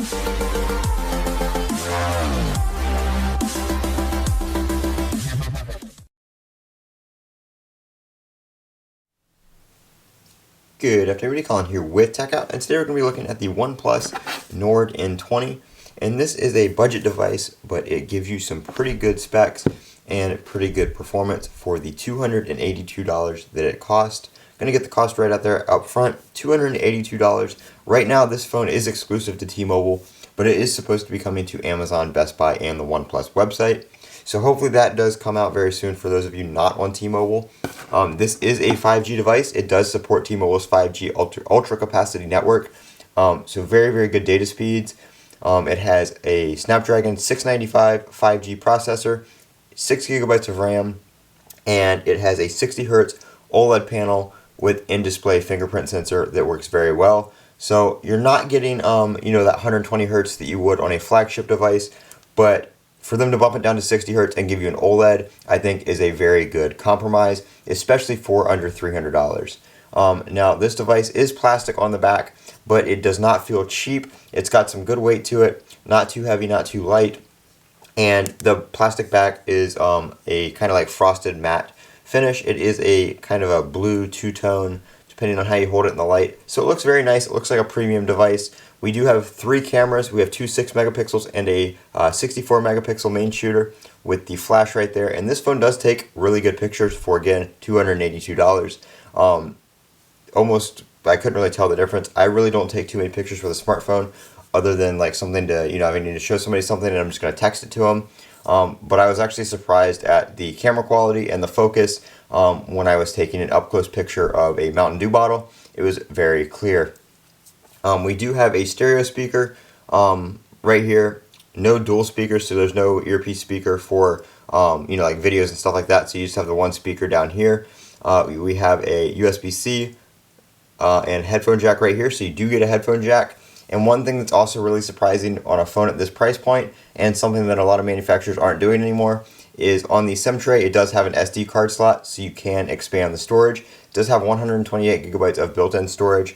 Good afternoon, everybody. Colin here with Techout, and today we're going to be looking at the OnePlus Nord N20, and this is a budget device, but it gives you some pretty good specs and pretty good performance for the $282 that it cost. Going to get the cost right out there up front, $282. Right now, this phone is exclusive to T-Mobile, but it is supposed to be coming to Amazon, Best Buy, and the OnePlus website. So hopefully that does come out very soon for those of you not on T-Mobile. This is a 5G device. It does support T-Mobile's 5G ultra capacity network. So very, very good data speeds. It has a Snapdragon 695 5G processor, 6 gigabytes of RAM, and it has a 60 Hz OLED panel with in-display fingerprint sensor that works very well. So you're not getting that 120 Hz that you would on a flagship device, but for them to bump it down to 60 Hz and give you an OLED, I think is a very good compromise, especially for under $300. Now, this device is plastic on the back, but it does not feel cheap. It's got some good weight to it, not too heavy, not too light, and the plastic back is a kind of like frosted matte finish. It is a kind of a blue two-tone, depending on how you hold it in the light. So it looks very nice. It looks like a premium device. We do have 3 cameras. We have 2 6 megapixels and a 64 megapixel main shooter with the flash right there. And this phone does take really good pictures for, again, $282. Almost, I couldn't really tell the difference. I really don't take too many pictures with a smartphone other than like something to, if I need to show somebody something and I'm just going to text it to them. But I was actually surprised at the camera quality and the focus when I was taking an up-close picture of a Mountain Dew bottle. It was very clear. We do have a stereo speaker right here. No dual speakers, so there's no earpiece speaker for like videos and stuff like that. So you just have the one speaker down here. We have a USB-C and headphone jack right here, so you do get a headphone jack. And one thing that's also really surprising on a phone at this price point, and something that a lot of manufacturers aren't doing anymore, is on the SIM tray, it does have an SD card slot, so you can expand the storage. It does have 128 gigabytes of built-in storage.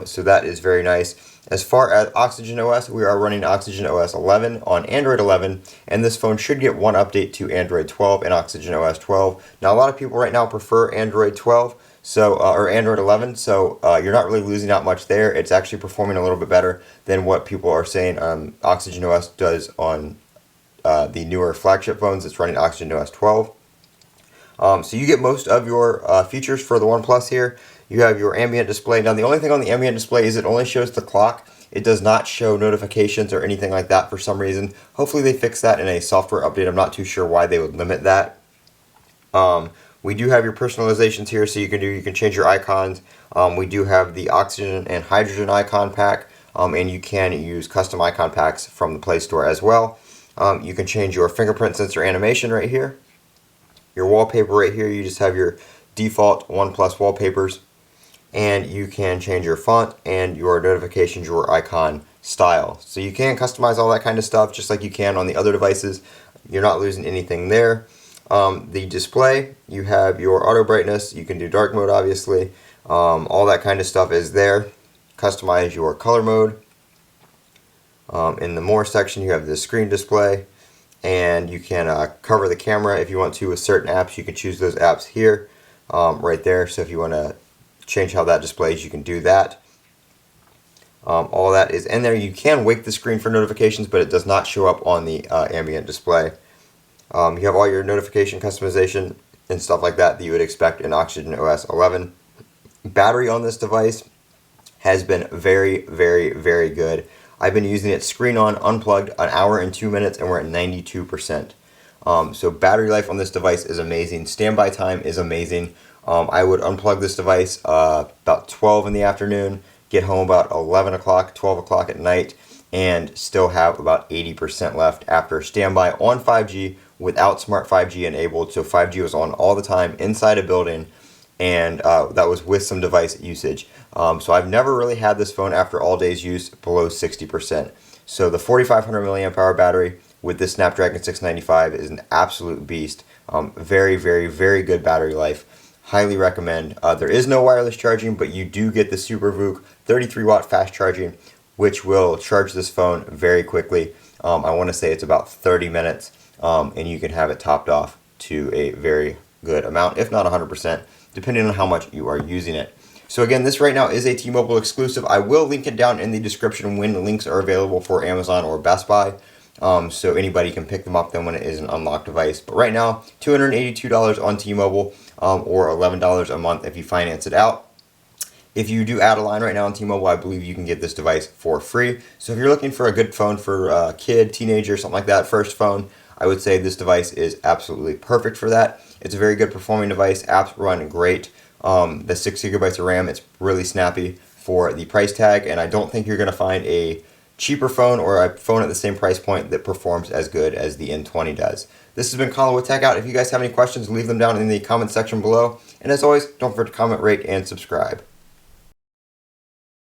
So that is very nice. As far as Oxygen OS, we are running Oxygen OS 11 on Android 11, and this phone should get one update to Android 12 and Oxygen OS 12. Now, a lot of people right now prefer Android 12, or Android 11, so you're not really losing out much there. It's actually performing a little bit better than what people are saying Oxygen OS does on the newer flagship phones. It's running Oxygen OS 12. So you get most of your features for the OnePlus here. You have your ambient display. Now, the only thing on the ambient display is it only shows the clock. It does not show notifications or anything like that for some reason. Hopefully they fix that in a software update. I'm not too sure why they would limit that. We do have your personalizations here, so you can change your icons. We do have the oxygen and hydrogen icon pack, and you can use custom icon packs from the Play Store as well. You can change your fingerprint sensor animation right here. Your wallpaper right here, you just have your default OnePlus wallpapers. And you can change your font and your notifications, your icon style. So you can customize all that kind of stuff just like you can on the other devices. You're not losing anything there. The display, you have your auto brightness. You can do dark mode, obviously. All that kind of stuff is there. Customize your color mode. In the more section, you have the screen display. And you can cover the camera if you want to with certain apps. You can choose those apps here, right there. So if you want to change how that displays, you can do that. All that is in there. You can wake the screen for notifications, but it does not show up on the ambient display. You have all your notification customization and stuff like that you would expect in Oxygen OS 11. Battery on this device has been very, very, very good. I've been using it screen on, unplugged, 1 hour and 2 minutes, and we're at 92%. So battery life on this device is amazing. Standby time is amazing. I would unplug this device about 12 in the afternoon, get home about 11 o'clock, 12 o'clock at night, and still have about 80% left after standby on 5G without smart 5G enabled. So 5G was on all the time inside a building, and that was with some device usage. So I've never really had this phone after all day's use below 60%. So the 4,500 milliamp hour battery with this Snapdragon 695 is an absolute beast. Very, very, very good battery life. Highly recommend. There is no wireless charging, but you do get the SuperVOOC 33 watt fast charging which will charge this phone very quickly. I want to say it's about 30 minutes, and you can have it topped off to a very good amount, if not 100%, depending on how much you are using it. So again, this right now is a T-Mobile exclusive. I will link it down in the description when the links are available for Amazon or Best Buy. So anybody can pick them up then when it is an unlocked device. But right now, $282 on T-Mobile, or $11 a month if you finance it out. If you do add a line right now on T-Mobile, I believe you can get this device for free. So if you're looking for a good phone for a kid, teenager, something like that, first phone, I would say this device is absolutely perfect for that. It's a very good performing device. Apps run great. The 6 gigabytes of RAM, it's really snappy for the price tag, and I don't think you're going to find a cheaper phone or a phone at the same price point that performs as good as the N20 does. This has been Colin with Techout. If you guys have any questions, leave them down in the comment section below. And as always, don't forget to comment, rate, and subscribe.